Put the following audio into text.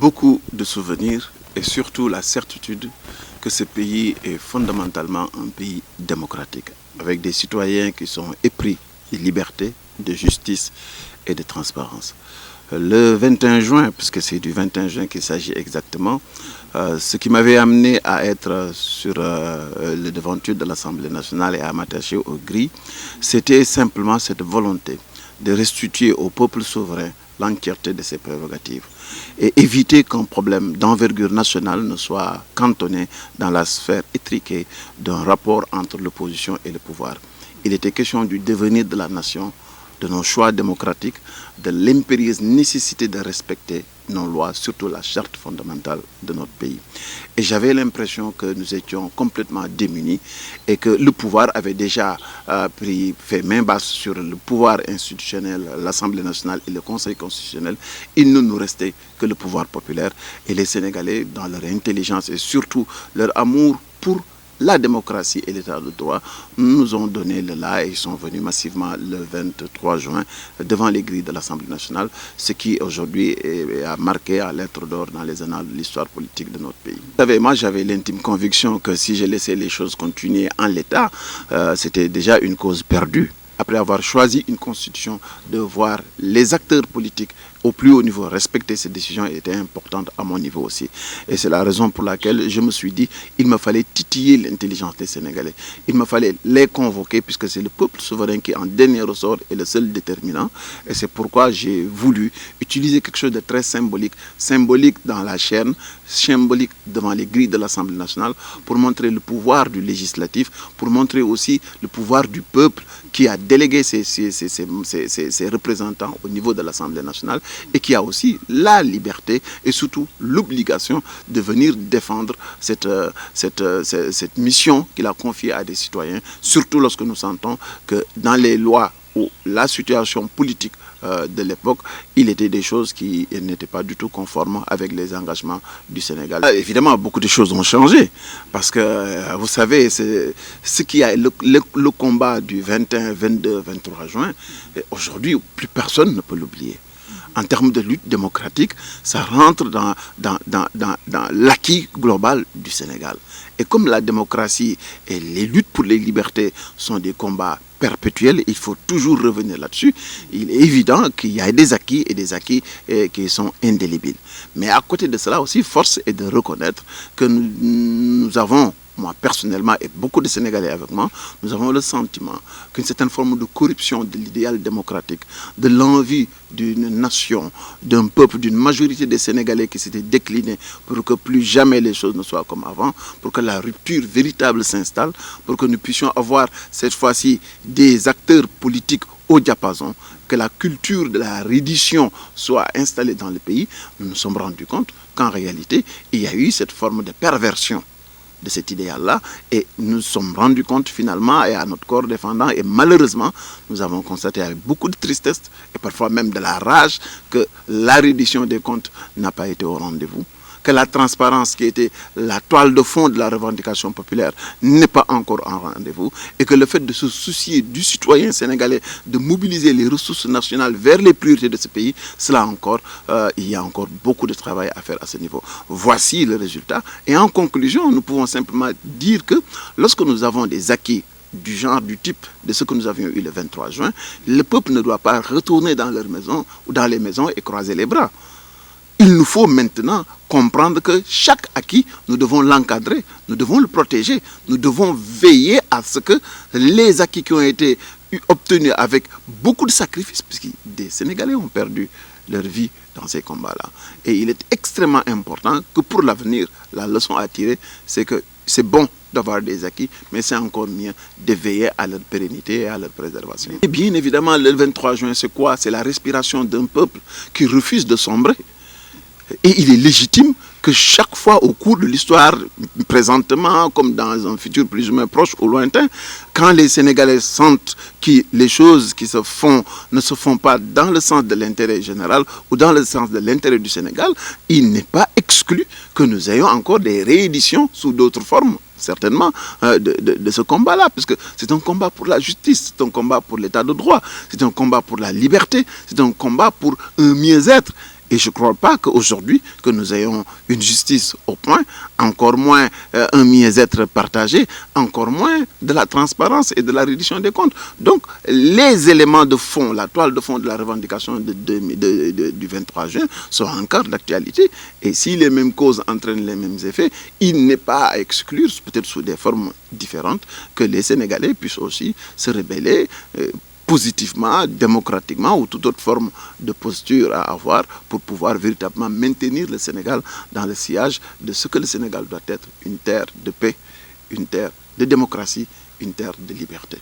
beaucoup de souvenirs et surtout la certitude que ce pays est fondamentalement un pays démocratique, avec des citoyens qui sont épris de liberté, de justice et de transparence. Le 21 juin, puisque c'est du 21 juin qu'il s'agit exactement, ce qui m'avait amené à être sur le devanture de l'Assemblée nationale et à m'attacher aux grilles, c'était simplement cette volonté de restituer au peuple souverain l'entièreté de ses prérogatives et éviter qu'un problème d'envergure nationale ne soit cantonné dans la sphère étriquée d'un rapport entre l'opposition et le pouvoir. Il était question du devenir de la nation, de nos choix démocratiques, de l'impérieuse nécessité de respecter nos lois, surtout la charte fondamentale de notre pays. Et j'avais l'impression que nous étions complètement démunis et que le pouvoir avait déjà fait main basse sur le pouvoir institutionnel, l'Assemblée nationale et le Conseil constitutionnel. Il ne nous restait que le pouvoir populaire et les Sénégalais, dans leur intelligence et surtout leur amour pour la démocratie et l'état de droit, nous ont donné le là et ils sont venus massivement le 23 juin devant les grilles de l'Assemblée nationale, ce qui aujourd'hui a marqué à lettres d'or dans les annales de l'histoire politique de notre pays. Vous savez, moi j'avais l'intime conviction que si je laissais les choses continuer en l'état, c'était déjà une cause perdue. Après avoir choisi une constitution, de voir les acteurs politiques au plus haut niveau respecter ces décisions était importante à mon niveau aussi. Et c'est la raison pour laquelle je me suis dit il me fallait titiller l'intelligence des Sénégalais. Il me fallait les convoquer puisque c'est le peuple souverain qui en dernier ressort est le seul déterminant. Et c'est pourquoi j'ai voulu utiliser quelque chose de très symbolique, symbolique dans la chaîne, symbolique devant les grilles de l'Assemblée nationale pour montrer le pouvoir du législatif, pour montrer aussi le pouvoir du peuple qui a délégué ses représentants au niveau de l'Assemblée nationale et qui a aussi la liberté et surtout l'obligation de venir défendre cette mission qu'il a confiée à des citoyens, surtout lorsque nous sentons que dans les lois ou la situation politique de l'époque, il était des choses qui n'étaient pas du tout conformes avec les engagements du Sénégal. Évidemment, beaucoup de choses ont changé parce que, vous savez, ce qui a le combat du 21, 22, 23 juin, aujourd'hui, plus personne ne peut l'oublier. En termes de lutte démocratique, ça rentre dans l'acquis global du Sénégal. Et comme la démocratie et les luttes pour les libertés sont des combats perpétuels, il faut toujours revenir là-dessus. Il est évident qu'il y a des acquis et des acquis qui sont indélébiles. Mais à côté de cela aussi, force est de reconnaître que nous avons, moi personnellement et beaucoup de Sénégalais avec moi, nous avons le sentiment qu'une certaine forme de corruption de l'idéal démocratique, de l'envie d'une nation, d'un peuple, d'une majorité des Sénégalais qui s'étaient déclinés pour que plus jamais les choses ne soient comme avant, pour que la rupture véritable s'installe, pour que nous puissions avoir cette fois-ci des acteurs politiques au diapason, que la culture de la reddition soit installée dans le pays. Nous nous sommes rendus compte qu'en réalité, il y a eu cette forme de perversion de cet idéal-là et nous nous sommes rendus compte finalement et à notre corps défendant et malheureusement nous avons constaté avec beaucoup de tristesse et parfois même de la rage que la reddition des comptes n'a pas été au rendez-vous, que la transparence qui était la toile de fond de la revendication populaire n'est pas encore en rendez-vous et que le fait de se soucier du citoyen sénégalais, de mobiliser les ressources nationales vers les priorités de ce pays, cela encore, il y a encore beaucoup de travail à faire à ce niveau. Voici le résultat. Et en conclusion, nous pouvons simplement dire que lorsque nous avons des acquis du genre, du type de ce que nous avions eu le 23 juin, le peuple ne doit pas retourner dans leur maison ou dans les maisons et croiser les bras. Il nous faut maintenant comprendre que chaque acquis, nous devons l'encadrer, nous devons le protéger, nous devons veiller à ce que les acquis qui ont été obtenus avec beaucoup de sacrifices, puisque des Sénégalais ont perdu leur vie dans ces combats-là. Et il est extrêmement important que pour l'avenir, la leçon à tirer, c'est que c'est bon d'avoir des acquis, mais c'est encore mieux de veiller à leur pérennité et à leur préservation. Et bien évidemment, le 23 juin, c'est quoi? C'est la respiration d'un peuple qui refuse de sombrer. Et il est légitime que chaque fois au cours de l'histoire, présentement comme dans un futur plus ou moins proche ou lointain, quand les Sénégalais sentent que les choses qui se font ne se font pas dans le sens de l'intérêt général ou dans le sens de l'intérêt du Sénégal, il n'est pas exclu que nous ayons encore des rééditions sous d'autres formes, certainement, de ce combat-là, parce que c'est un combat pour la justice, c'est un combat pour l'état de droit, c'est un combat pour la liberté, c'est un combat pour un mieux-être. Et je ne crois pas qu'aujourd'hui, que nous ayons une justice au point, encore moins un mieux-être partagé, encore moins de la transparence et de la reddition des comptes. Donc, les éléments de fond, la toile de fond de la revendication du 23 juin sont encore d'actualité. Et si les mêmes causes entraînent les mêmes effets, il n'est pas à exclure, peut-être sous des formes différentes, que les Sénégalais puissent aussi se rebeller positivement, démocratiquement ou toute autre forme de posture à avoir pour pouvoir véritablement maintenir le Sénégal dans le sillage de ce que le Sénégal doit être, une terre de paix, une terre de démocratie, une terre de liberté.